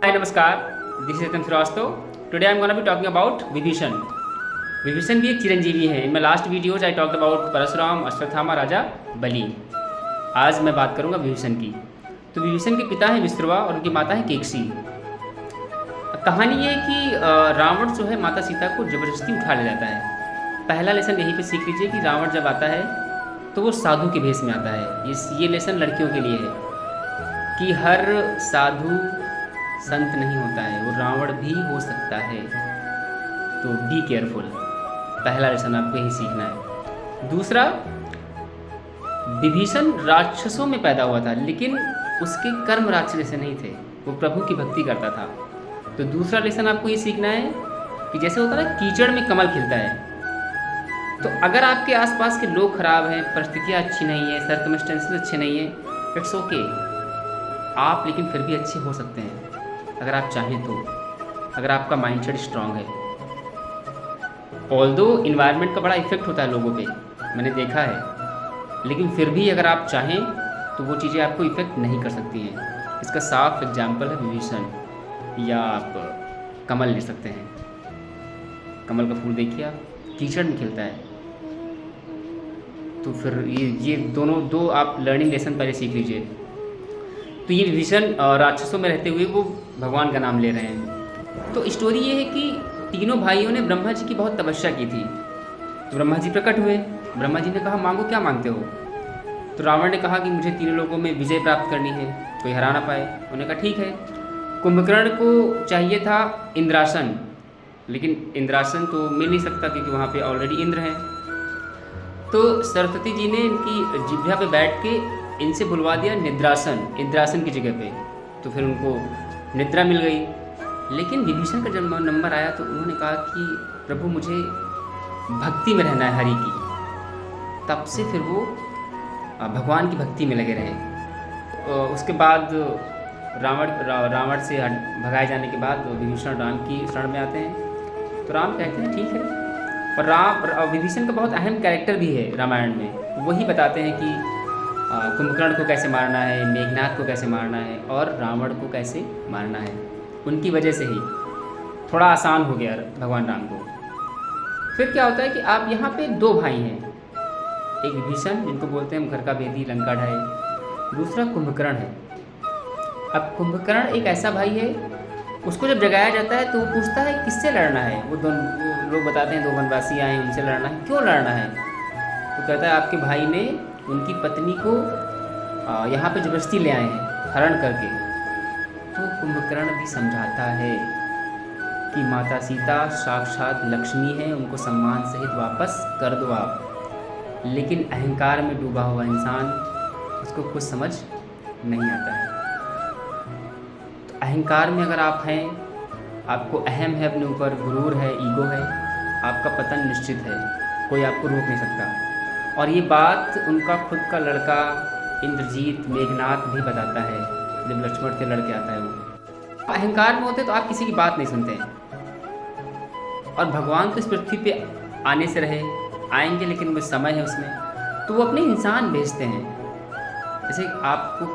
हाय नमस्कार, this is Chetan Srivastava. Today I am gonna be talking about Vibhishan. Vibhishan भी एक चिरंजीवी है। In my last videos I talked about Parshuram, Ashwatthama, Raja Bali. आज मैं बात करूंगा विभीषण की। तो विभीषण के पिता हैं विश्रवा और उनकी माता है केकसी। कहानी ये है कि रावण जो है माता सीता को जबरदस्ती उठा ले जाता है। पहला लेसन यहीं पे सीख लीजिए कि रावण जब आता है तो वो साधु के भेष में आता है। ये लेसन लड़कियों के लिए है कि हर साधु संत नहीं होता है, वो रावण भी हो सकता है, तो बी केयरफुल। पहला लेसन आपको यही सीखना है। दूसरा, विभीषण राक्षसों में पैदा हुआ था, लेकिन उसके कर्म राक्षस जैसे नहीं थे, वो प्रभु की भक्ति करता था। तो दूसरा लेसन आपको ये सीखना है कि जैसे होता है ना कीचड़ में कमल खिलता है, तो अगर आपके आसपास के लोग खराब हैं, परिस्थितियाँ अच्छी नहीं है, सर्कमस्टेंसेस अच्छे नहीं है, इट्स ओके, आप लेकिन फिर भी अच्छे हो सकते हैं अगर आप चाहें तो, अगर आपका माइंडसेट स्ट्रांग है। ऑल्दो इन्वायरमेंट का बड़ा इफेक्ट होता है लोगों पे, मैंने देखा है, लेकिन फिर भी अगर आप चाहें तो वो चीज़ें आपको इफेक्ट नहीं कर सकती हैं। इसका साफ एग्जाम्पल है विभीषण, या आप कमल ले सकते हैं। कमल का फूल देखिए आप, कीचड़ में खिलता है। तो फिर ये दोनों दो आप लर्निंग लेसन पहले सीख लीजिए। तो ये विभीषण राक्षसों में रहते हुए वो भगवान का नाम ले रहे हैं। तो स्टोरी ये है कि तीनों भाइयों ने ब्रह्मा जी की बहुत तपस्या की थी। तो ब्रह्मा जी प्रकट हुए। ब्रह्मा जी ने कहा मांगो, क्या मांगते हो? तो रावण ने कहा कि मुझे तीनों लोगों में विजय प्राप्त करनी है, कोई हरा ना पाए। उन्होंने कहा ठीक है। कुंभकर्ण को चाहिए था इंद्रासन, लेकिन इंद्रासन तो मिल नहीं सकता क्योंकि वहाँ पे ऑलरेडी इंद्र हैं। तो सरस्वती जी ने इनकी जिभ्या पे बैठ के इनसे बुलवा दिया निद्रासन, इंद्रासन की जगह पे। तो फिर उनको निद्रा मिल गई। लेकिन विभीषण का जब नंबर आया तो उन्होंने कहा कि प्रभु मुझे भक्ति में रहना है हरि की। तब से फिर वो भगवान की भक्ति में लगे रहे। उसके बाद रावण से भगाए जाने के बाद विभीषण राम की शरण में आते हैं। तो राम कहते हैं ठीक है। और विभीषण का बहुत अहम कैरेक्टर भी है रामायण में। वही बताते हैं कि कुंभकर्ण को कैसे मारना है, मेघनाथ को कैसे मारना है और रावण को कैसे मारना है। उनकी वजह से ही थोड़ा आसान हो गया भगवान राम को। फिर क्या होता है कि आप यहाँ पे दो भाई हैं, एक विभीषण जिनको बोलते हैं घर का भेदी लंका ढाए, दूसरा कुंभकर्ण है। अब कुंभकर्ण एक ऐसा भाई है, उसको जब जगाया जाता है तो वो पूछता है किससे लड़ना है। वो लोग बताते हैं दो वनवासी आए हैं उनसे लड़ना है। क्यों लड़ना है? तो कहता है आपके भाई ने उनकी पत्नी को यहाँ पे जबरदस्ती ले आए हैं हरण करके। तो कुंभकर्ण भी समझाता है कि माता सीता साक्षात लक्ष्मी है, उनको सम्मान सहित वापस कर दो आप। लेकिन अहंकार में डूबा हुआ इंसान, उसको कुछ समझ नहीं आता है। तो अहंकार में अगर आप हैं, आपको अहम है अपने ऊपर, गुरूर है, ईगो है, आपका पतन निश्चित है, कोई आपको रोक नहीं सकता। और ये बात उनका खुद का लड़का इंद्रजीत मेघनाथ भी बताता है जब लक्ष्मण से लड़के आता है। वो अहंकार में होते तो आप किसी की बात नहीं सुनते हैं। और भगवान तो इस पृथ्वी पे आने से रहे, आएंगे, लेकिन वो समय है उसमें, तो वो अपने इंसान भेजते हैं। जैसे आपको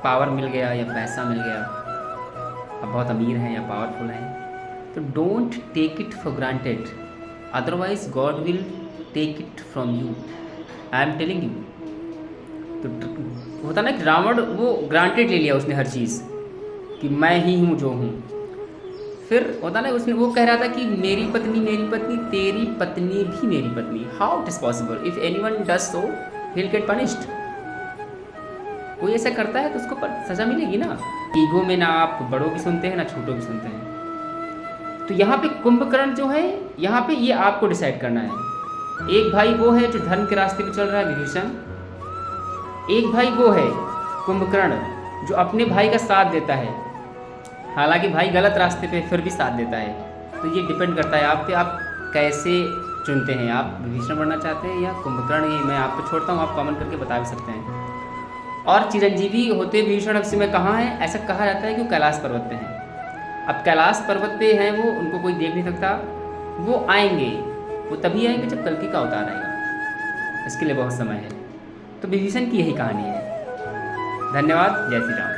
पावर मिल गया या पैसा मिल गया, आप बहुत अमीर हैं या पावरफुल हैं, तो don't take it for granted, otherwise God will take it from you. I am telling you. तो होता ना कि रावण वो ग्रांटेड ले लिया उसने हर चीज़ कि मैं ही हूँ जो हूँ। फिर होता ना उसने वो कह रहा था कि मेरी पत्नी तेरी पत्नी भी मेरी पत्नी। How it is possible? If anyone does so he will get punished. कोई ऐसा करता है तो उसको सज़ा मिलेगी ना। ईगो में ना आप बड़ों की सुनते हैं ना छोटों की सुनते हैं। तो यहाँ पे कुंभकर्ण जो है, यहाँ पे ये आपको डिसाइड करना है। एक भाई वो है जो धर्म के रास्ते पे चल रहा है, विभीषण। एक भाई वो है कुंभकर्ण जो अपने भाई का साथ देता है, हालांकि भाई गलत रास्ते पे फिर भी साथ देता है। तो ये डिपेंड करता है आप पे, आप कैसे चुनते हैं। आप विभीषण बनना चाहते हैं या कुंभकर्ण, ये मैं आप पे छोड़ता हूँ, आप कमेंट करके बता भी सकते हैं। और चिरंजीवी होते विभीषण अब समय कहाँ है? ऐसा कहा जाता है कि वो कैलाश पर्वत पे हैं। अब कैलाश पर्वत पे हैं वो, उनको कोई देख नहीं सकता। वो आएंगे, वो तभी आएंगे जब कल्कि का अवतार आएगा। इसके लिए बहुत समय है। तो विभीषण की यही कहानी है। धन्यवाद। जय श्री राम।